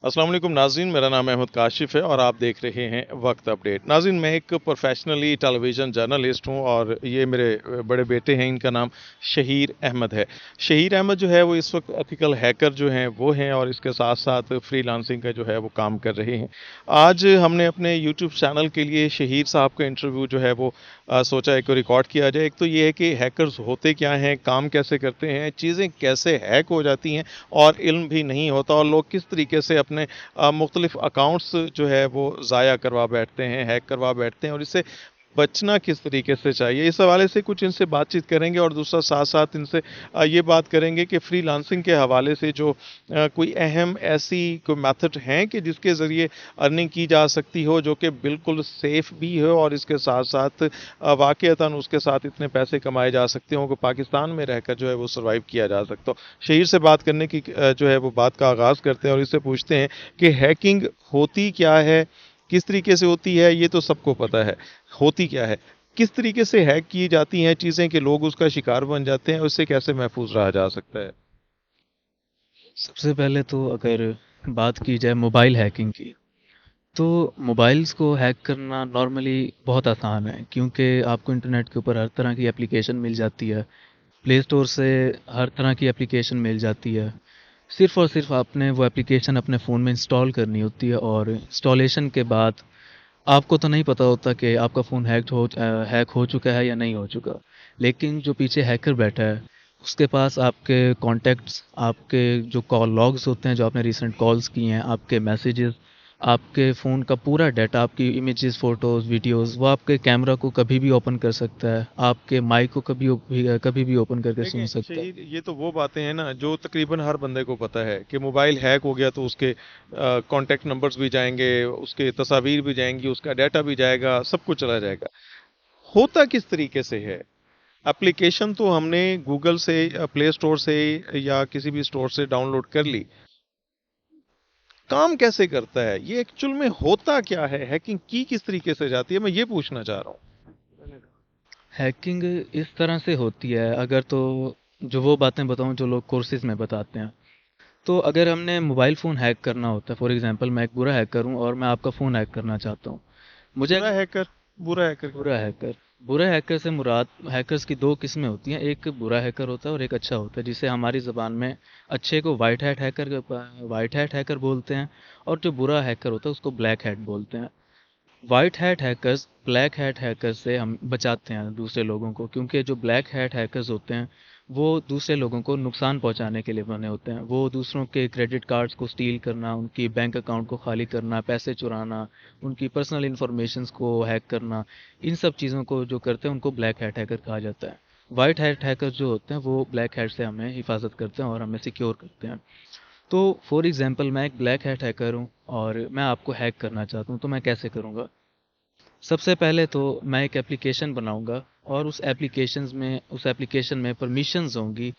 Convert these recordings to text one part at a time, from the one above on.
अस्सलाम वालेकुम नाज़रीन, मेरा नाम अहमद काशिफ है और आप देख रहे हैं वक्त अपडेट। नाज़रीन, मैं एक प्रोफेशनली टेलीविज़न जर्नलिस्ट हूं और ये मेरे बड़े बेटे हैं, इनका नाम शहीर अहमद है। शहीर अहमद जो है वो इस वक्त एथिकल हैकर जो हैं वो हैं और इसके साथ साथ फ्रीलांसिंग का जो है वो काम कर रहे हैं। आज हमने अपने यूट्यूब चैनल के लिए शहीर साहब का इंटरव्यू जो है वो सोचा है कि रिकॉर्ड किया जाए। एक तो ये है कि हैकर्स होते क्या हैं, काम कैसे करते हैं, चीज़ें कैसे हैक हो जाती हैं और इल्म भी नहीं होता और लोग किस तरीके से अपने मुख्तलिफ अकाउंट्स जो है वो ज़ाया करवा बैठते हैं, हैक करवा बैठते हैं और इससे बचना किस तरीके से चाहिए, इस हवाले से कुछ इनसे बातचीत करेंगे। और दूसरा साथ साथ इनसे ये बात करेंगे कि फ्रीलांसिंग के हवाले से जो कोई अहम ऐसी कोई मेथड हैं कि जिसके ज़रिए अर्निंग की जा सकती हो जो कि बिल्कुल सेफ़ भी हो और इसके साथ साथ वाक़ईतन उसके साथ इतने पैसे कमाए जा सकते हों कि पाकिस्तान में रहकर जो है वो सर्वाइव किया जा सकता हो। शहीर से बात करने की जो है वो बात का आगाज़ करते हैं और इससे पूछते हैं कि हैकिंग होती क्या है, किस तरीके से होती है, ये तो सबको पता है। होती क्या है, किस तरीके से हैक की जाती हैं चीज़ें कि लोग उसका शिकार बन जाते हैं, उससे कैसे महफूज रहा जा सकता है? सबसे पहले तो अगर बात की जाए मोबाइल हैकिंग की, तो मोबाइल्स को हैक करना नॉर्मली बहुत आसान है, क्योंकि आपको इंटरनेट के ऊपर हर तरह की एप्लीकेशन मिल जाती है। प्ले स्टोर से हर तरह की एप्लीकेशन मिल जाती है। सिर्फ़ और सिर्फ़ आपने वो एप्लीकेशन अपने फ़ोन में इंस्टॉल करनी होती है, और इंस्टॉलेशन के बाद आपको तो नहीं पता होता कि आपका फ़ोन हैक हो चुका है या नहीं हो चुका। लेकिन जो पीछे हैकर बैठा है, उसके पास आपके कॉन्टैक्ट्स, आपके जो कॉल लॉग्स होते हैं, जो आपने रीसेंट कॉल्स की हैं, आपके मैसेजेस, आपके फ़ोन का पूरा डाटा, आपकी इमेजेस, फ़ोटोज़, वीडियोज़, वो आपके कैमरा को कभी भी ओपन कर सकता है, आपके माइक को कभी भी ओपन करके सुन देखें सकता है। शहीद, ये तो वो बातें हैं ना जो तकरीबन हर बंदे को पता है कि मोबाइल हैक हो गया तो उसके कॉन्टैक्ट नंबर्स भी जाएंगे, उसके तस्वीर भी जाएंगी, उसका डाटा भी जाएगा, सब कुछ चला जाएगा। होता किस तरीके से है? एप्लीकेशन तो हमने गूगल से, प्ले स्टोर से या किसी भी स्टोर से डाउनलोड कर ली। काम कैसे करता है ये, एक्चुअल में होता क्या है, हैकिंग की किस तरीके से जाती है, मैं ये पूछना चाह रहा हूँ। हैकिंग इस तरह से होती है, अगर तो जो वो बातें बताऊं जो लोग कोर्सेज में बताते हैं। तो अगर हमने मोबाइल फ़ोन हैक करना होता है, फॉर एग्जांपल मैं एक बुरा हैकर हूं और मैं आपका फ़ोन हैक करना चाहता हूं। मुझे बुरा अगर हैकर, बुरा हैकर क्या बुरा होता है? हैकर बुरा हैकर से मुराद, हैकर्स की दो किस्में होती हैं, एक बुरा हैकर होता है और एक अच्छा होता है, जिसे हमारी ज़बान में अच्छे को वाइट हैट हैकर बोलते हैं, और जो बुरा हैकर होता है उसको ब्लैक हैट बोलते हैं। White hat hackers black hat hackers से हम बचाते हैं दूसरे लोगों को, क्योंकि जो ब्लैक हैट हैकर्स होते हैं वो दूसरे लोगों को नुकसान पहुंचाने के लिए बने होते हैं। वो दूसरों के क्रेडिट कार्ड्स को स्टील करना, उनकी बैंक अकाउंट को खाली करना, पैसे चुराना, उनकी पर्सनल इंफॉर्मेशंस को हैक करना, इन सब चीज़ों को जो करते हैं उनको ब्लैक हैट हैकर कहा जाता है। वाइट हैट हैकर्स जो होते हैं वो ब्लैक हैट से हमें हिफाजत करते हैं और हमें सिक्योर करते हैं। तो फॉर एग्जांपल मैं एक ब्लैक हैट हैकर हूँ और मैं आपको हैक करना चाहता हूँ, तो मैं कैसे करूँगा? सबसे पहले तो मैं एक एप्लीकेशन बनाऊंगा, और उस एप्लीकेशन में परमिशंस होंगी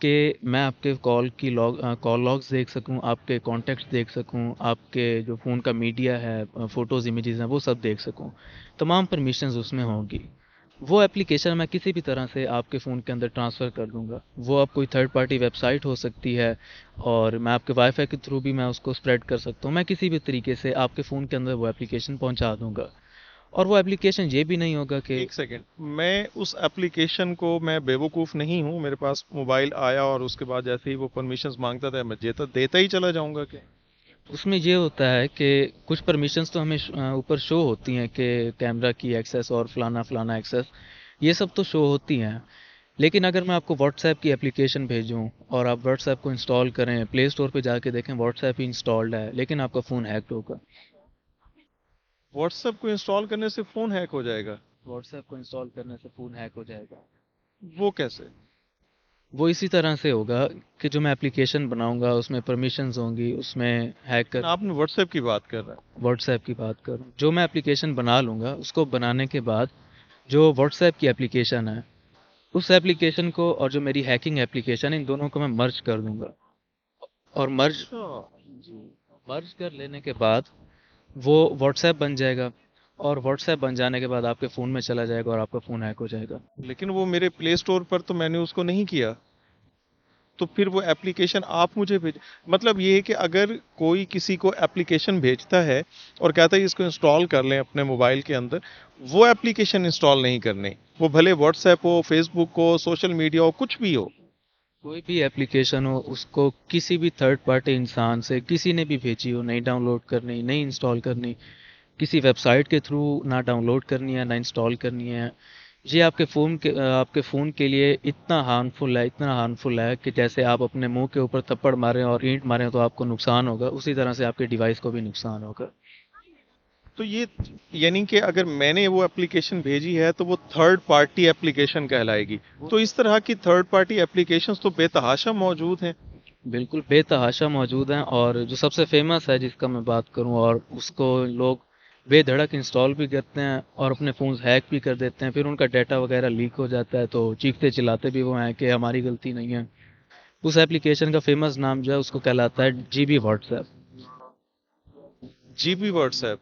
कि मैं आपके कॉल लॉग्स देख सकूं, आपके कॉन्टैक्ट्स देख सकूं, आपके जो फ़ोन का मीडिया है, फ़ोटोज़, इमेजेस हैं, वो सब देख सकूं। तमाम परमिशंस उसमें होंगी। वो एप्लीकेशन मैं किसी भी तरह से आपके फ़ोन के अंदर ट्रांसफ़र कर दूंगा। वो आप कोई थर्ड पार्टी वेबसाइट हो सकती है, और मैं आपके वाईफाई के थ्रू भी मैं उसको स्प्रेड कर सकता हूँ। मैं किसी भी तरीके से आपके फ़ोन के अंदर वो एप्लीकेशन पहुंचा दूंगा। और वो एप्लीकेशन ये भी नहीं होगा कि एक सेकेंड, मैं उस एप्लीकेशन को, मैं बेवकूफ़ नहीं हूँ, मेरे पास मोबाइल आया और उसके बाद जैसे ही वो परमिशंस मांगता था मैं देता ही चला जाऊंगा क्या? उसमें ये होता है कि कुछ परमिशंस तो हमें ऊपर शो होती हैं कि कैमरा की एक्सेस और फलाना फलाना एक्सेस, ये सब तो शो होती हैं। लेकिन अगर मैं आपको व्हाट्सएप की एप्लीकेशन भेजूं और आप व्हाट्सएप को इंस्टॉल करें, प्ले स्टोर पे जाके देखें व्हाट्सएप ही इंस्टॉल्ड है, लेकिन आपका फ़ोन हैक्ड होगा। व्हाट्सएप को इंस्टॉल करने से फ़ोन हैक हो जाएगा? व्हाट्सएप को इंस्टॉल करने से फ़ोन हैक हो जाएगा। वो कैसे? वो इसी तरह से होगा कि जो मैं एप्लीकेशन बनाऊंगा उसमें परमिशंस होंगी, उसमें लेकिन हैकर। आपने व्हाट्सएप की बात कर रहा है। व्हाट्सएप की बात करूं, जो मैं एप्लीकेशन बना लूँगा, उसको बनाने के बाद जो व्हाट्सएप की एप्लीकेशन है, उस एप्लीकेशन को और जो मेरी हैकिंग एप्लीकेशन है, इन दोनों को मैं मर्ज कर दूंगा। और अच्छा। मर्ज कर लेने के बाद वो व्हाट्सएप बन जाएगा, और व्हाट्सएप बन जाने के बाद आपके फ़ोन में चला जाएगा और आपका फ़ोन हैक हो जाएगा। लेकिन वो मेरे प्ले स्टोर पर तो मैंने उसको नहीं किया। تو پھر وہ اپلیکیشن آپ مجھے بھیج، مطلب یہ ہے کہ اگر کوئی کسی کو اپلیکیشن بھیجتا ہے اور کہتا ہے اس کو انسٹال کر لیں اپنے موبائل کے اندر، وہ اپلیکیشن انسٹال نہیں کرنی، وہ بھلے واٹس ایپ ہو، فیس بک ہو، سوشل میڈیا ہو، کچھ بھی ہو. کوئی بھی اپلیکیشن ہو اس کو کسی بھی تھرڈ پارٹی انسان سے کسی نے بھی بھیجی ہو، نہیں ڈاؤن لوڈ کرنی، نہیں انسٹال کرنی، کسی ویب سائٹ کے تھرو نہ ڈاؤن لوڈ کرنی ہے نہ انسٹال کرنی ہے. یہ آپ کے فون کے لیے اتنا ہارمفل ہے کہ جیسے آپ اپنے منہ کے اوپر تھپڑ ماریں اور اینٹ ماریں تو آپ کو نقصان ہوگا، اسی طرح سے آپ کے ڈیوائس کو بھی نقصان ہوگا. تو یہ یعنی کہ اگر میں نے وہ اپلیکیشن بھیجی ہے تو وہ تھرڈ پارٹی اپلیکیشن کہلائے گی. تو اس طرح کی تھرڈ پارٹی اپلیکیشنز تو بے تحاشا موجود ہیں. بالکل بے تحاشا موجود ہیں، اور جو سب سے فیمس ہے جس کا میں بات کروں اور اس کو لوگ بے دھڑک انسٹال بھی کرتے ہیں اور اپنے فونز ہیک بھی کر دیتے ہیں، پھر ان کا ڈیٹا وغیرہ لیک ہو جاتا ہے تو چیختے چلاتے بھی وہ ہیں کہ ہماری غلطی نہیں ہے. اس ایپلیکیشن کا فیمس نام جو ہے اس کو کہلاتا ہے G B WhatsApp. G B WhatsApp.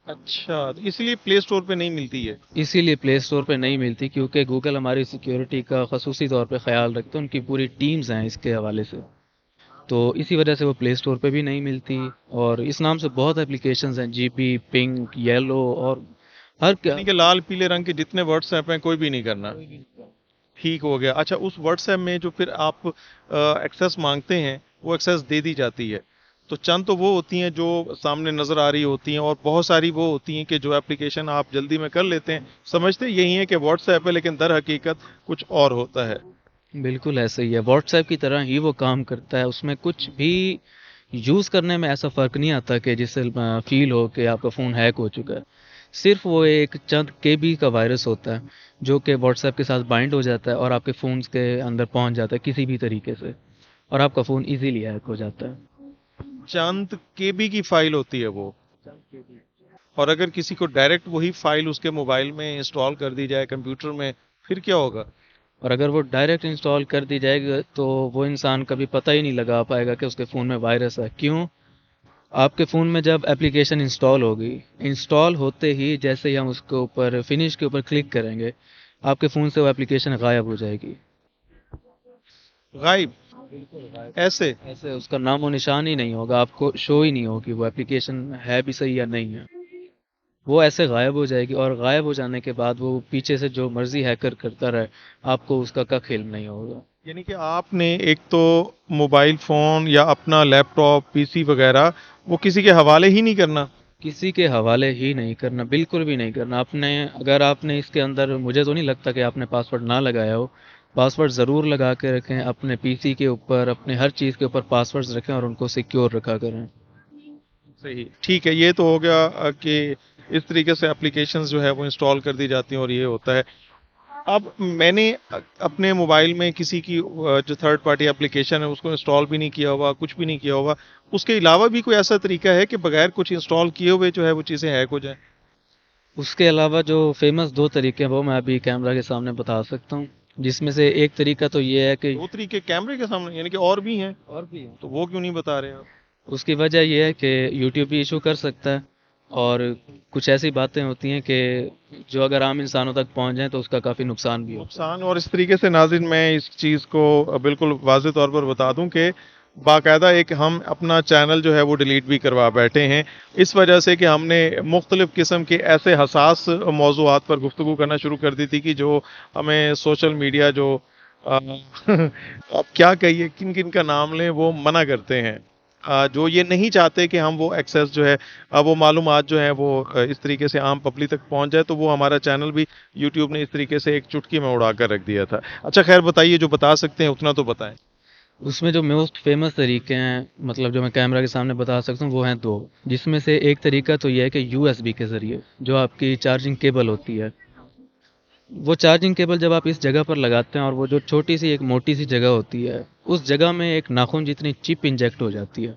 اچھا، تو اس لیے پلے اسٹور پہ نہیں ملتی ہے. اسی لیے پلے اسٹور پہ نہیں ملتی، کیونکہ گوگل ہماری سیکیورٹی کا خصوصی طور پہ خیال رکھتے ہیں، ان کی پوری ٹیمز ہیں اس کے حوالے سے، تو اسی وجہ سے وہ پلے اسٹور پہ بھی نہیں ملتی. اور اس نام سے بہت اپلیکیشنز ہیں، جی پی، پنک، یلو، اور ہر یعنی کہ لال پیلے رنگ کے جتنے واٹس ایپ ہیں کوئی بھی نہیں کرنا. ٹھیک ہو گیا. اچھا، اس واٹس ایپ میں جو پھر آپ ایکسیس مانگتے ہیں وہ ایکسیس دے دی جاتی ہے. تو چند تو وہ ہوتی ہیں جو سامنے نظر آ رہی ہوتی ہیں، اور بہت ساری وہ ہوتی ہیں کہ جو اپلیکیشن آپ جلدی میں کر لیتے ہیں، سمجھتے یہی ہے کہ واٹس ایپ ہے لیکن در حقیقت کچھ اور ہوتا ہے. بالکل ایسے ہی ہے، واٹس ایپ کی طرح ہی وہ کام کرتا ہے. اس میں کچھ بھی یوز کرنے میں ایسا فرق نہیں آتا کہ جس سے فیل ہو کہ آپ کا فون ہیک ہو چکا ہے. صرف وہ ایک چند کے بی کا وائرس ہوتا ہے جو کہ واٹس ایپ کے ساتھ بائنڈ ہو جاتا ہے اور آپ کے فونز کے اندر پہنچ جاتا ہے کسی بھی طریقے سے، اور آپ کا فون ایزیلی ہیک ہو جاتا ہے. چند کے بی کی فائل ہوتی ہے وہ، اور اگر کسی کو ڈائریکٹ وہی فائل اس کے موبائل میں انسٹال کر دی جائے کمپیوٹر میں، پھر کیا ہوگا؟ اور اگر وہ ڈائریکٹ انسٹال کر دی جائے گا تو وہ انسان کبھی پتہ ہی نہیں لگا پائے گا کہ اس کے فون میں وائرس ہے. کیوں؟ آپ کے فون میں جب اپلیکیشن انسٹال ہوگی، انسٹال ہوتے ہی جیسے ہی ہم اس کے اوپر فنش کے اوپر کلک کریں گے، آپ کے فون سے وہ اپلیکیشن غائب ہو جائے گی. غائب؟ ایسے؟ ایسے اس کا نام و نشان ہی نہیں ہوگا، آپ کو شو ہی نہیں ہوگی وہ اپلیکیشن ہے بھی صحیح یا نہیں ہے. وہ ایسے غائب ہو جائے گی، اور غائب ہو جانے کے بعد وہ پیچھے سے جو مرضی ہیکر کرتا رہے، آپ کو اس کا علم نہیں ہوگا. یعنی کہ آپ نے ایک تو موبائل فون یا اپنا لیپ ٹاپ، پی سی وغیرہ وہ کسی کے حوالے ہی نہیں کرنا. کسی کے حوالے ہی نہیں کرنا، بالکل بھی نہیں کرنا. اگر آپ نے اس کے اندر، مجھے تو نہیں لگتا کہ آپ نے پاسورڈ نہ لگایا ہو، پاسورڈ ضرور لگا کے رکھیں. اپنے پی سی کے اوپر، اپنے ہر چیز کے اوپر پاسورڈز رکھیں اور ان کو سیکیور رکھا کریں. صحیح، ٹھیک ہے. یہ تو ہو گیا کہ اس طریقے سے اپلیکیشنز جو ہے وہ انسٹال کر دی جاتی ہیں اور یہ ہوتا ہے. اب میں نے اپنے موبائل میں کسی کی جو تھرڈ پارٹی اپلیکیشن ہے اس کو انسٹال بھی نہیں کیا ہوا، کچھ بھی نہیں کیا ہوا، اس کے علاوہ بھی کوئی ایسا طریقہ ہے کہ بغیر کچھ انسٹال کیے ہوئے جو ہے وہ چیزیں ہیک ہو جائیں؟ اس کے علاوہ جو فیمس دو طریقے ہیں وہ میں ابھی کیمرہ کے سامنے بتا سکتا ہوں، جس میں سے ایک طریقہ تو یہ ہے کہ دو طریقے کیمرے کے سامنے، یعنی کہ اور بھی ہیں؟ اور بھی ہے. تو وہ کیوں نہیں بتا رہے آپ؟ اس کی وجہ یہ ہے کہ یوٹیوب بھی ایشو کر سکتا ہے، اور کچھ ایسی باتیں ہوتی ہیں کہ جو اگر عام انسانوں تک پہنچ جائیں تو اس کا کافی نقصان بھی ہو. نقصان، اور اس طریقے سے ناظرین میں اس چیز کو بالکل واضح طور پر بتا دوں کہ باقاعدہ ایک ہم اپنا چینل جو ہے وہ ڈیلیٹ بھی کروا بیٹھے ہیں، اس وجہ سے کہ ہم نے مختلف قسم کے ایسے حساس موضوعات پر گفتگو کرنا شروع کر دی تھی کہ جو ہمیں سوشل میڈیا جو اب کیا کہیے، کن کن کا نام لیں، وہ منع کرتے ہیں. جو یہ نہیں چاہتے کہ ہم وہ ایکسیس جو ہے، وہ معلومات جو ہیں وہ اس طریقے سے عام پبلک تک پہنچ جائے، تو وہ ہمارا چینل بھی یوٹیوب نے اس طریقے سے ایک چٹکی میں اڑا کر رکھ دیا تھا. اچھا خیر، بتائیے، جو بتا سکتے ہیں اتنا تو بتائیں. اس میں جو موسٹ فیمس طریقے ہیں، مطلب جو میں کیمرہ کے سامنے بتا سکتا ہوں، وہ ہیں دو. جس میں سے ایک طریقہ تو یہ ہے کہ یو ایس بی کے ذریعے جو آپ کی چارجنگ کیبل ہوتی ہے، وہ چارجنگ کیبل جب آپ اس جگہ پر لگاتے ہیں اور وہ جو چھوٹی سی ایک موٹی سی جگہ ہوتی ہے، اس جگہ میں ایک ناخن جتنی چپ انجیکٹ ہو جاتی ہے،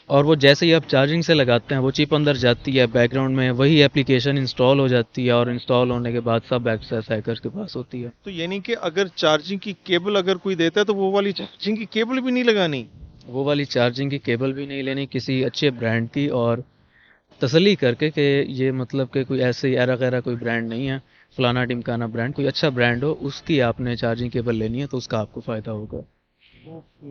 اور وہ جیسے ہی آپ چارجنگ سے لگاتے ہیں وہ چپ اندر جاتی ہے، بیک گراؤنڈ میں وہی اپلیکیشن انسٹال ہو جاتی ہے، اور انسٹال ہونے کے بعد سب ایکسیس ہیکرز کے پاس ہوتی ہے. تو یعنی کہ اگر چارجنگ کی کیبل اگر کوئی دیتا ہے تو وہ والی چارجنگ کی کیبل بھی نہیں لگانی؟ وہ والی چارجنگ کی کیبل بھی نہیں لینی، کسی اچھے برانڈ کی، اور تسلی کر کے کہ یہ مطلب کہ کوئی ایسے ایرا غیرہ کوئی برانڈ نہیں ہے، فلانا ڈمکانا برانڈ، کوئی اچھا برانڈ ہو، اس کی آپ نے چارجنگ کیبل لینی ہے تو اس کا آپ کو فائدہ ہوگا۔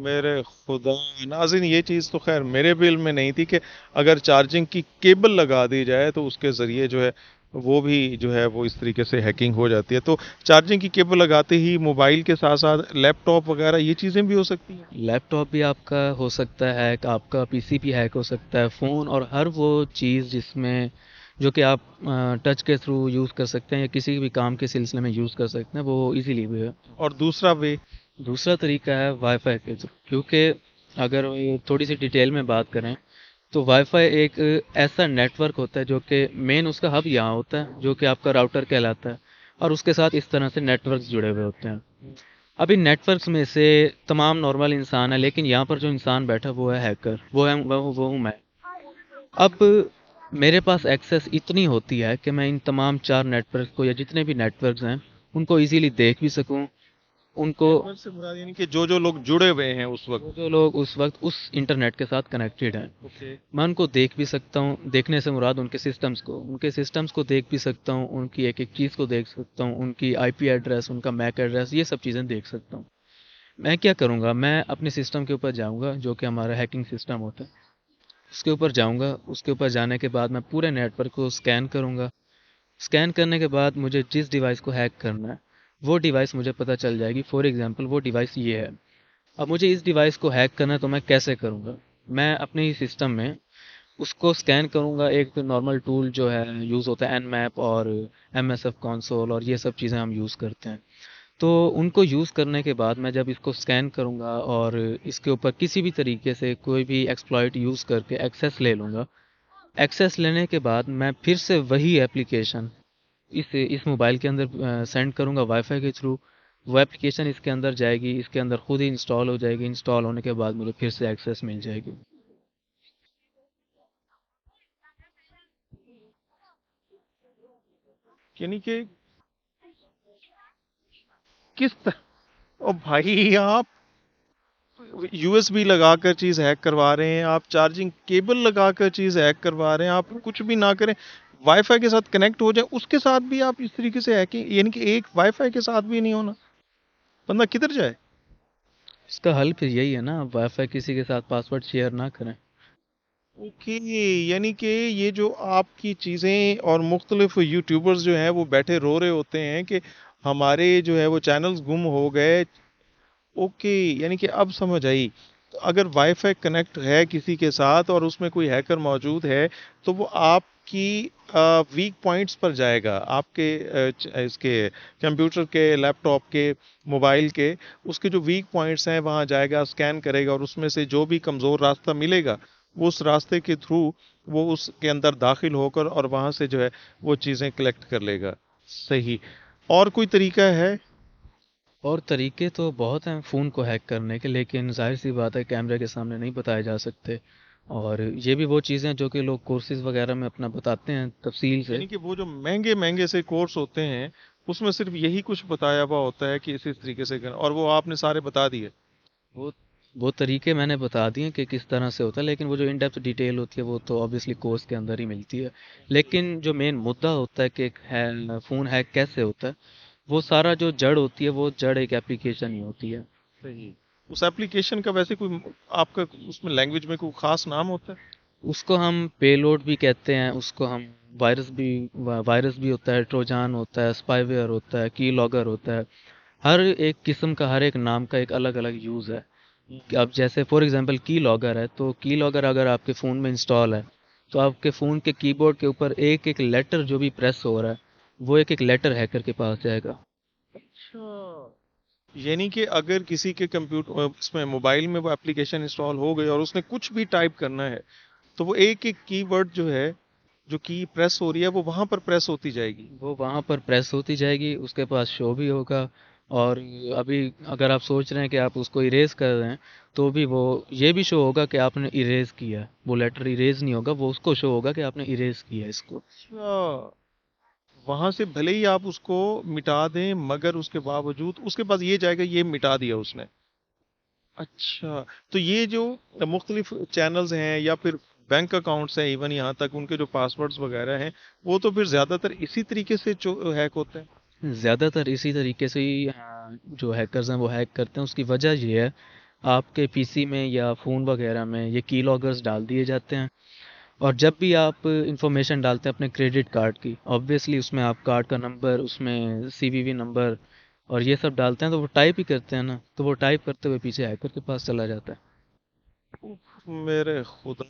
میرے خدا، ناظرین یہ چیز تو خیر میرے بل میں نہیں تھی کہ اگر چارجنگ کی کیبل لگا دی جائے تو اس کے ذریعے جو ہے وہ بھی جو ہے وہ اس طریقے سے ہیکنگ ہو جاتی ہے۔ تو چارجنگ کی کیبل لگاتے ہی موبائل کے ساتھ ساتھ لیپ ٹاپ وغیرہ یہ چیزیں بھی ہو سکتی ہیں؟ لیپ ٹاپ بھی آپ کا ہو سکتا ہے ہیک، آپ کا پی سی بھی ہیک ہو سکتا ہے، فون اور ہر وہ چیز جس میں جو کہ آپ ٹچ کے تھرو یوز کر سکتے ہیں یا کسی بھی کام کے سلسلے میں یوز کر سکتے ہیں، وہ ایزیلی بھی ہے۔ اور دوسرا وے؟ دوسرا طریقہ ہے وائی فائی کے تھرو، کیونکہ اگر تھوڑی سی ڈیٹیل میں بات کریں تو وائی فائی ایک ایسا نیٹ ورک ہوتا ہے جو کہ مین اس کا ہب یہاں ہوتا ہے جو کہ آپ کا راؤٹر کہلاتا ہے، اور اس کے ساتھ اس طرح سے نیٹ ورکس جڑے ہوئے ہوتے ہیں۔ اب ان نیٹ ورکس میں سے تمام نارمل انسان ہے، لیکن یہاں پر جو انسان بیٹھا وہ ہے ہیکر، وہ ہوں میں۔ اب میرے پاس ایکسیس اتنی ہوتی ہے کہ میں ان تمام چار نیٹ ورک کو یا جتنے بھی نیٹ ورکس ہیں ان کو ایزیلی دیکھ بھی سکوں، ان کو نیٹ ورک سے مراد یعنی کہ جو لوگ جڑے ہوئے ہیں اس وقت؟ جو لوگ اس وقت اس انٹرنیٹ کے ساتھ کنیکٹڈ ہیں اوکے۔ میں ان کو دیکھ بھی سکتا ہوں، دیکھنے سے مراد ان کے سسٹمز کو دیکھ بھی سکتا ہوں، ان کی ایک ایک چیز کو دیکھ سکتا ہوں، ان کی آئی پی ایڈریس، ان کا میک ایڈریس، یہ سب چیزیں دیکھ سکتا ہوں۔ میں کیا کروں گا، میں اپنے سسٹم کے اوپر جاؤں گا جو کہ ہمارا ہیکنگ سسٹم ہوتا ہے، اس کے اوپر جاؤں گا، اس کے اوپر جانے کے بعد میں پورے نیٹ ورک کو سکین کروں گا۔ سکین کرنے کے بعد مجھے جس ڈیوائس کو ہیک کرنا ہے وہ ڈیوائس مجھے پتہ چل جائے گی، فار ایگزامپل وہ ڈیوائس یہ ہے۔ اب مجھے اس ڈیوائس کو ہیک کرنا ہے تو میں کیسے کروں گا، میں اپنے ہی سسٹم میں اس کو سکین کروں گا۔ ایک نارمل ٹول جو ہے یوز ہوتا ہے این میپ اور ایم ایس ایف کنسول اور یہ سب چیزیں ہم یوز کرتے ہیں، تو ان کو یوز کرنے کے بعد میں جب اس کو سکین کروں گا اور اس کے اوپر کسی بھی طریقے سے کوئی بھی ایکسپلائٹ یوز کر کے ایکسیس لے لوں گا، ایکسیس لینے کے بعد میں پھر سے وہی ایپلیکیشن اس موبائل کے اندر سینڈ کروں گا وائی فائی کے تھرو، وہ ایپلیکیشن اس کے اندر جائے گی، اس کے اندر خود ہی انسٹال ہو جائے گی، انسٹال ہونے کے بعد مجھے پھر سے ایکسیس مل جائے گی۔ یعنی کہ کس طرح؟ او بھائی آپ یو ایس بی لگا کر چیز ہیک کروا رہے ہیں، آپ چارجنگ کیبل لگا کر چیز ہیک کروا رہے ہیں، آپ کچھ بھی نہ کریں وائی فائی کے ساتھ کنیکٹ ہو جائے اس کے ساتھ بھی آپ اس طریقے سے ہیکنگ، یعنی کہ ایک وائی فائی کے ساتھ بھی نہیں ہونا، بندہ کدھر جائے؟ اس کا حل پھر یہی ہے نا، وائی فائی کسی کے ساتھ پاسورڈ شیئر نہ کریں۔ اوکے، یعنی کہ یہ جو آپ کی چیزیں اور مختلف یوٹیوبرز جو ہیں وہ بیٹھے رو رہے ہوتے ہیں کہ ہمارے جو ہے وہ چینلز گم ہو گئے۔ اوکے، یعنی کہ اب سمجھ آئی۔ تو اگر وائی فائی کنیکٹ ہے کسی کے ساتھ اور اس میں کوئی ہیکر موجود ہے تو وہ آپ کی ویک پوائنٹس پر جائے گا، آپ کے اس کے کمپیوٹر کے، لیپ ٹاپ کے، موبائل کے، اس کے جو ویک پوائنٹس ہیں وہاں جائے گا، اسکین کرے گا اور اس میں سے جو بھی کمزور راستہ ملے گا وہ اس راستے کے تھرو وہ اس کے اندر داخل ہو کر اور وہاں سے جو ہے وہ چیزیں کلیکٹ کر لے گا۔ صحیح۔ اور کوئی طریقہ ہے؟ اور طریقے تو بہت ہیں فون کو ہیک کرنے کے، لیکن ظاہر سی بات ہے کیمرے کے سامنے نہیں بتائے جا سکتے، اور یہ بھی وہ چیزیں جو کہ لوگ کورسز وغیرہ میں اپنا بتاتے ہیں تفصیل سے۔ یعنی کہ وہ جو مہنگے مہنگے سے کورس ہوتے ہیں اس میں صرف یہی کچھ بتایا ہوا ہوتا ہے کہ اسی طریقے سے کرنا، اور وہ آپ نے سارے بتا دیے۔ وہ وہ طریقے میں نے بتا دیے کہ کس طرح سے ہوتا ہے، لیکن وہ جو ان ڈیپتھ ڈیٹیل ہوتی ہے وہ تو آبویسلی کورس کے اندر ہی ملتی ہے، لیکن جو مین مدعا ہوتا ہے کہ فون ہیک کیسے ہوتا ہے، وہ سارا جو جڑ ہوتی ہے وہ جڑ ایک ایپلیکیشن ہی ہوتی ہے۔ صحیح۔ اس ایپلیکیشن کا ویسے کوئی آپ کا اس میں لینگویج میں کوئی خاص نام ہوتا ہے؟ اس کو ہم پے لوڈ بھی کہتے ہیں، اس کو ہم وائرس بھی ہوتا ہے، ٹروجان ہوتا ہے، اسپائی ویئر ہوتا ہے، کی لاگر ہوتا ہے، ہر ایک قسم کا، ہر ایک نام کا ایک الگ الگ یوز ہے۔ کہ اب جیسے فار ایگزامپل کی لاگر ہے، تو کی لاگر اگر آپ کے فون میں انسٹال ہے تو آپ کے فون کے کی بورڈ کے اوپر ایک ایک لیٹر جو بھی پریس ہو رہا ہے وہ ایک ایک لیٹر ہیکر کے پاس جائے گا۔ اچھا، یعنی کہ اگر کسی کے کمپیوٹر اس میں موبائل میں وہ ایپلیکیشن انسٹال ہو گئی اور اس نے کچھ بھی ٹائپ کرنا ہے تو وہ ایک ایک کی ورڈ جو ہے، جو کی پریس ہو رہی ہے وہ وہاں پر پریس ہوتی جائے گی۔ وہ وہاں پر پریس ہوتی جائے گی، اس کے پاس شو بھی ہوگا، اور ابھی اگر آپ سوچ رہے ہیں کہ آپ اس کو اریز کر رہے ہیں تو بھی وہ یہ بھی شو ہوگا کہ آپ نے اریز کیا ہے، وہ لیٹر اریز نہیں ہوگا، وہ اس کو شو ہوگا کہ آپ نے اریز کیا ہے اس کو۔ اچھا، وہاں سے بھلے ہی آپ اس کو مٹا دیں مگر اس کے باوجود اس کے پاس یہ جائے گا یہ مٹا دیا اس نے۔ اچھا، تو یہ جو مختلف چینلز ہیں یا پھر बैंक अकाउंट्स हैं, इवन यहाँ तक उनके जो पासवर्ड्स वगैरह हैं, वो तो फिर ज़्यादातर इसी तरीके से हैक होते हैं। ज़्यादातर इसी तरीके से ही जो हैकर्स हैं वो हैक करते हैं। उसकी वजह ये है, आपके पीसी में या फ़ोन वगैरह में ये की लॉगर्स डाल दिए जाते हैं, और जब भी आप इंफॉर्मेशन डालते हैं अपने क्रेडिट कार्ड की, ऑब्वियसली उसमें आप कार्ड का नंबर, उसमें सीवीवी नंबर और ये सब डालते हैं, तो वो टाइप ही करते हैं ना, तो वो टाइप करते हुए पीछे हैकर के पास चला जाता है। उफ, मेरे खुदा,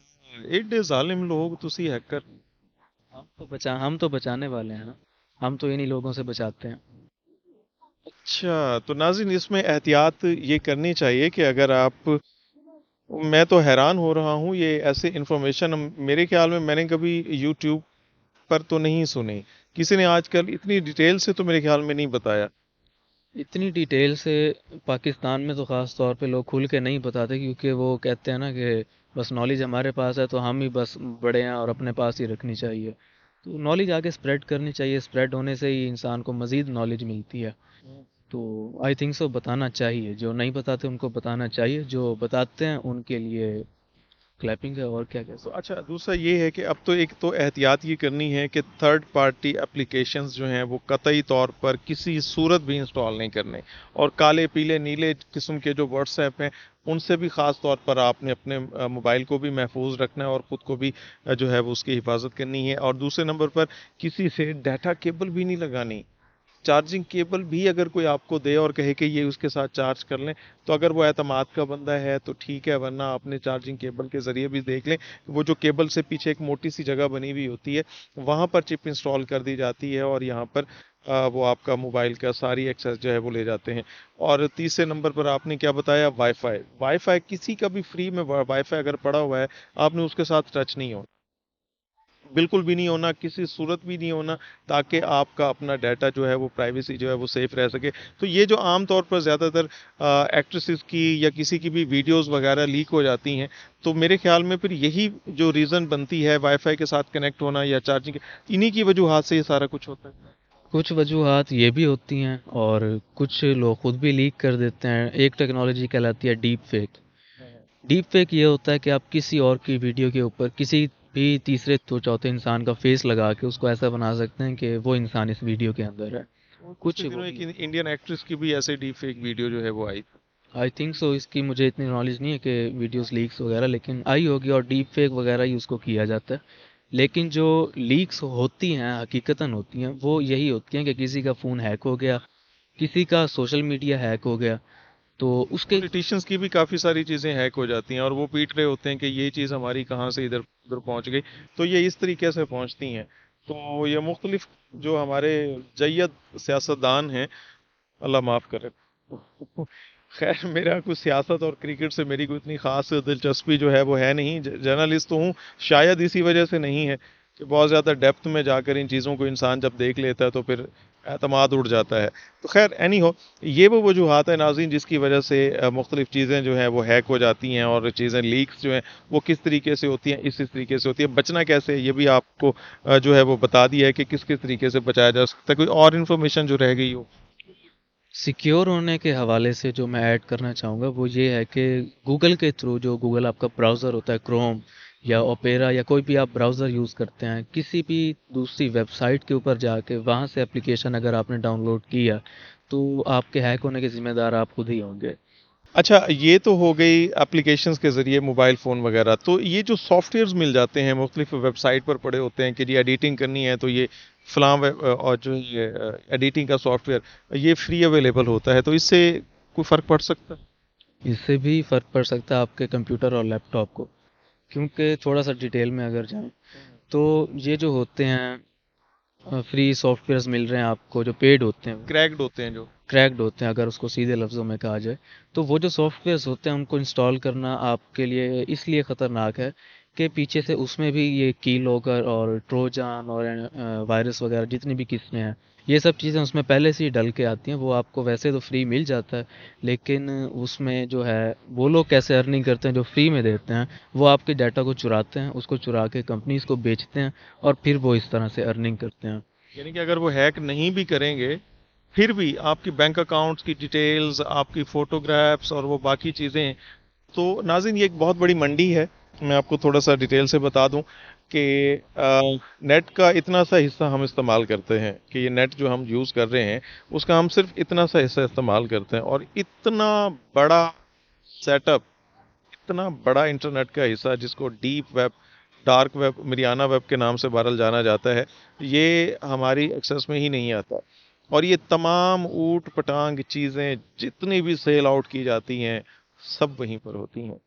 एडे जालिम लोग तुसी हैकर। हम तो बचाने वाले हैं ना, हम तो इन्हीं लोगों से बचाते हैं। अच्छा, तो नाज़रीन इसमें एहतियात ये करनी चाहिए कि अगर आप, मैं तो हैरान हो रहा हूँ, ये ऐसे इन्फॉर्मेशन मेरे ख्याल में मैंने कभी यूट्यूब पर तो नहीं सुनी, किसी ने आजकल इतनी डिटेल से तो मेरे ख्याल में नहीं बताया। इतनी डिटेल से पाकिस्तान में तो ख़ास तौर पे लोग खुल के नहीं बताते, क्योंकि वो कहते हैं ना कि बस नॉलेज हमारे पास है तो हम ही बस बड़े हैं और अपने पास ही रखनी चाहिए। तो नॉलेज आगे स्प्रेड करनी चाहिए, स्प्रेड होने से ही इंसान को मज़ीद नॉलेज मिलती है। तो आई थिंक सो बताना चाहिए, जो नहीं बताते उनको बताना चाहिए, जो बताते हैं उनके लिए क्लैपिंग है, और क्या कह तो सकते अच्छा, दूसरा ये है कि अब तो एक तो एहतियात ये करनी है कि थर्ड पार्टी एप्लीकेशंस जो हैं वो कतई तौर पर किसी सूरत भी इंस्टॉल नहीं करने, और काले पीले नीले किस्म के जो व्हाट्सएप हैं उनसे भी ख़ास तौर पर आपने अपने मोबाइल को भी महफूज रखना है और ख़ुद को भी जो है वो उसकी हिफाजत करनी है। और दूसरे नंबर पर किसी से डाटा केबल भी नहीं लगानी। चार्जिंग केबल भी अगर कोई आपको दे और कहे कि ये उसके साथ चार्ज कर लें, तो अगर वो एतमाद का बंदा है तो ठीक है, वरना अपने चार्जिंग केबल के ज़रिए भी देख लें। वो जो केबल से पीछे एक मोटी सी जगह बनी हुई होती है, वहाँ पर चिप इंस्टॉल कर दी जाती है और यहाँ पर वो आपका मोबाइल का सारी एक्सेस जो है वो ले जाते हैं। और तीसरे नंबर पर आपने क्या बताया, वाईफाई। वाईफाई किसी का भी फ्री में वाईफाई अगर पड़ा हुआ है, आपने उसके साथ टच नहीं होना, बिल्कुल भी नहीं होना, किसी सूरत भी नहीं होना, ताकि आपका अपना डाटा जो है वो प्राइवेसी जो है वो सेफ रह सके। तो ये जो आम तौर पर ज़्यादातर एक्ट्रेसेस की या किसी की भी वीडियोस वगैरह लीक हो जाती हैं, तो मेरे ख्याल में फिर यही जो रीज़न बनती है वाईफाई के साथ कनेक्ट होना या चार्जिंग, इन्हीं की वजूहात से ये सारा कुछ होता है। कुछ वजूहात ये भी होती हैं, और कुछ लोग खुद भी लीक कर देते हैं। एक टेक्नोलॉजी कहलाती है डीप फेक। डीप फेक ये होता है कि आप किसी और की वीडियो के ऊपर किसी भी तीसरे तो चौथे इंसान का फेस लगा के उसको ऐसा बना सकते हैं कि वो इंसान इस वीडियो के अंदर है। और कुछ पिछले वो दिनों एक भी होता इंडियन एक्ट्रेस की भी ऐसे डीप फेक वीडियो जो है वो आई। है। आई थिंक सो, इसकी मुझे इतनी नॉलेज नहीं है कि वीडियोस लीक्स वगैरह, लेकिन आई होगी, और डीप फेक वगैरह ही उसको किया जाता है। लेकिन जो लीक्स होती हैं हकीकतन होती हैं, वो यही होती हैं कि किसी का फ़ोन हैक हो गया, किसी का सोशल मीडिया हैक हो गया, तो उसके पॉलिटिशियंस की भी काफ़ी सारी चीज़ें हैक हो जाती हैं और वो पीट रहे होते हैं कि ये चीज़ हमारी कहाँ से इधर उधर पहुँच गई, तो ये इस तरीके से पहुँचती हैं। तो ये मुख्तलिफ जो हमारे जय्यद सियासतदान हैं, अल्लाह माफ़ करे। खैर, मेरा कुछ सियासत और क्रिकेट से मेरी कोई इतनी ख़ास दिलचस्पी जो है वो है नहीं, जर्नलिस्ट तो हूँ, शायद इसी वजह से नहीं है कि बहुत ज़्यादा डेप्थ में जाकर इन चीज़ों को इंसान जब देख लेता है तो फिर एतमाद उड़ जाता है। तो खैर एनी हो, ये वो वजूहात है नाज़रीन जिसकी वजह से मुख्तलिफ चीज़ें जो हैं वो हैक हो जाती हैं और चीज़ें लीक्स जो हैं वो किस तरीके से होती हैं, इस तरीके से होती है। बचना कैसे है ये भी आपको जो है वो बता दिया है कि किस किस तरीके से बचाया जा सकता है। कोई और इन्फॉर्मेशन जो रह गई हो? सिक्योर होने के हवाले से जो मैं ऐड करना चाहूँगा वो ये है कि गूगल के थ्रू, जो गूगल आपका ब्राउज़र होता है, क्रोम या ओपेरा या कोई भी आप ब्राउज़र यूज़ करते हैं, किसी भी दूसरी वेबसाइट के ऊपर जाके वहाँ से एप्लीकेशन अगर आपने डाउनलोड किया, तो आपके हैक होने के ज़िम्मेदार आप खुद ही होंगे। अच्छा, ये तो हो गई एप्लीकेशंस के ज़रिए मोबाइल फ़ोन वगैरह। तो ये जो सॉफ्टवेयर्स मिल जाते हैं मुख्तलिफ वेबसाइट पर पड़े होते हैं कि जी एडिटिंग करनी है तो ये फ़लाँ और जो ये एडिटिंग का सॉफ्टवेयर ये फ्री अवेलेबल होता है, तो इससे कोई फ़र्क पड़ सकता है? इससे भी फ़र्क पड़ सकता है आपके कंप्यूटर और लैपटॉप को, क्योंकि थोड़ा सा डिटेल में अगर जाएँ, तो ये जो होते हैं फ्री सॉफ्टवेयर्स मिल रहे हैं आपको, जो पेड होते हैं, क्रैक्ड होते हैं जो। क्रैक्ड होते हैं अगर उसको सीधे लफ्ज़ों में कहा जाए, तो वो जो सॉफ्टवेयर्स होते हैं उनको इंस्टॉल करना आपके लिए इसलिए ख़तरनाक है कि पीछे से उसमें भी ये की लॉगर और ट्रोजन और वायरस वगैरह जितनी भी किस्में हैं, ये सब चीज़ें उसमें पहले से ही डल के आती हैं। वो आपको वैसे तो फ्री मिल जाता है, लेकिन उसमें जो है वो लोग कैसे अर्निंग करते हैं, जो फ्री में देते हैं वो आपके डाटा को चुराते हैं, उसको चुरा के कंपनीज को बेचते हैं, और फिर वो इस तरह से अर्निंग करते हैं। यानी कि अगर वो हैक नहीं भी करेंगे, फिर भी आपकी बैंक अकाउंट्स की डिटेल्स, आपकी फ़ोटोग्राफ्स और वो बाकी चीज़ें, तो नाज़रीन ये एक बहुत बड़ी मंडी है मैं आपको थोड़ा सा डिटेल से बता दूं कि नेट का इतना सा हिस्सा हम इस्तेमाल करते हैं कि ये नेट जो हम यूज़ कर रहे हैं उसका हम सिर्फ इतना सा हिस्सा इस्तेमाल करते हैं, और इतना बड़ा सेटअप, इतना बड़ा इंटरनेट का हिस्सा जिसको deep web, dark web, Mariana web के नाम से बरल जाना जाता है, ये हमारी एक्सेस में ही नहीं आता। और ये तमाम ऊट पटांग चीज़ें जितनी भी सेल आउट की जाती हैं सब वहीं पर होती हैं।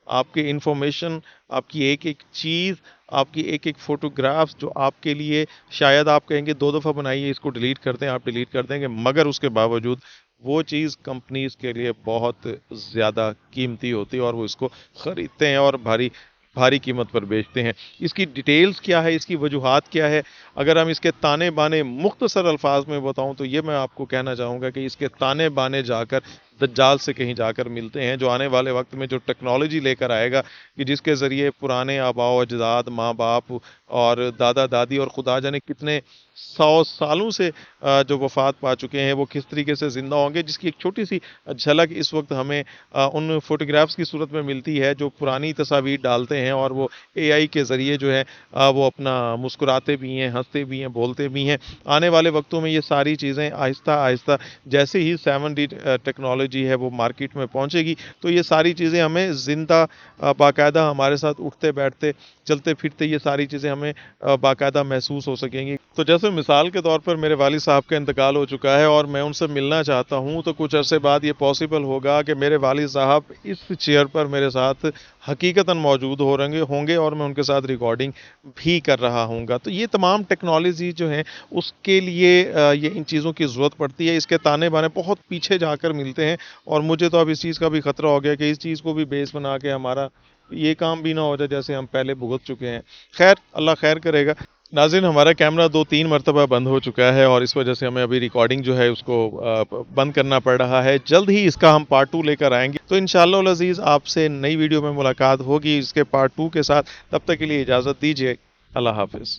आपकी इंफॉर्मेशन, आपकी एक एक चीज़, आपकी एक एक फ़ोटोग्राफ्स जो आपके लिए शायद आप कहेंगे 2 दफ़ा बनाइए इसको डिलीट कर दें, आप डिलीट कर देंगे, मगर उसके बावजूद वो चीज़ कंपनीज़ के लिए बहुत ज़्यादा कीमती होती है और वो इसको ख़रीदते हैं और भारी भारी कीमत पर बेचते हैं। इसकी डिटेल्स क्या है, इसकी वजूहात क्या है, अगर हम इसके ताने बाने मुख्तसर अल्फाज में बताऊं तो ये मैं आपको कहना चाहूँगा कि इसके ताने बाने जाकर दज्जाल से कहीं जाकर मिलते हैं, जो आने वाले वक्त में जो टेक्नोलॉजी लेकर आएगा कि जिसके ज़रिए पुराने आबाओ अजदाद, माँ बाप और दादा दादी और खुदा जाने कितने 100 सालों से जो वफात पा चुके हैं वो किस तरीके से ज़िंदा होंगे, जिसकी एक छोटी सी झलक इस वक्त हमें उन फोटोग्राफ्स की सूरत में मिलती है जो पुरानी तस्वीर डालते हैं, और वो एआई के ज़रिए जो है वो अपना मुस्कुराते भी हैं, हंसते भी हैं, बोलते भी हैं। आने वाले वक्तों में ये सारी चीज़ें आहिस्ता आहिस्ता जैसे ही 7D टेक्नोलॉजी है वो मार्केट में पहुंचेगी तो ये सारी चीज़ें हमें ज़िंदा बाकायदा हमारे साथ उठते बैठते चलते फिरते ये सारी चीज़ें हमें बाकायदा महसूस हो सकेंगी। तो जैसे मिसाल के तौर पर मेरे वालिद साहब का इंतकाल हो चुका है और मैं उनसे मिलना चाहता हूं, तो कुछ अरसे बाद ये पॉसिबल होगा कि मेरे वालिद साहब इस चेयर पर मेरे साथ हकीकतन मौजूद होंगे और मैं उनके साथ रिकॉर्डिंग भी कर रहा हूँगा। तो ये तमाम टेक्नोलॉजी जो है उसके लिए ये इन चीज़ों की ज़रूरत पड़ती है। इसके ताने बाने बहुत पीछे जाकर मिलते हैं और मुझे तो अब इस चीज़ का भी ख़तरा हो गया कि इस चीज़ को भी बेस बना के हमारा ये काम भी ना हो जाए जैसे हम पहले भुगत चुके हैं। खैर, अल्लाह खैर करेगा। नाज़रीन, हमारा कैमरा 2-3 मरतबा बंद हो चुका है और इस वजह से हमें अभी रिकॉर्डिंग जो है उसको बंद करना पड़ रहा है। जल्द ही इसका हम पार्ट 2 लेकर आएंगे, तो इंशाअल्लाह अल अज़ीज़ आपसे नई वीडियो में मुलाकात होगी इसके पार्ट 2 के साथ। तब तक के लिए इजाज़त दीजिए। अल्लाह हाफ़िज़।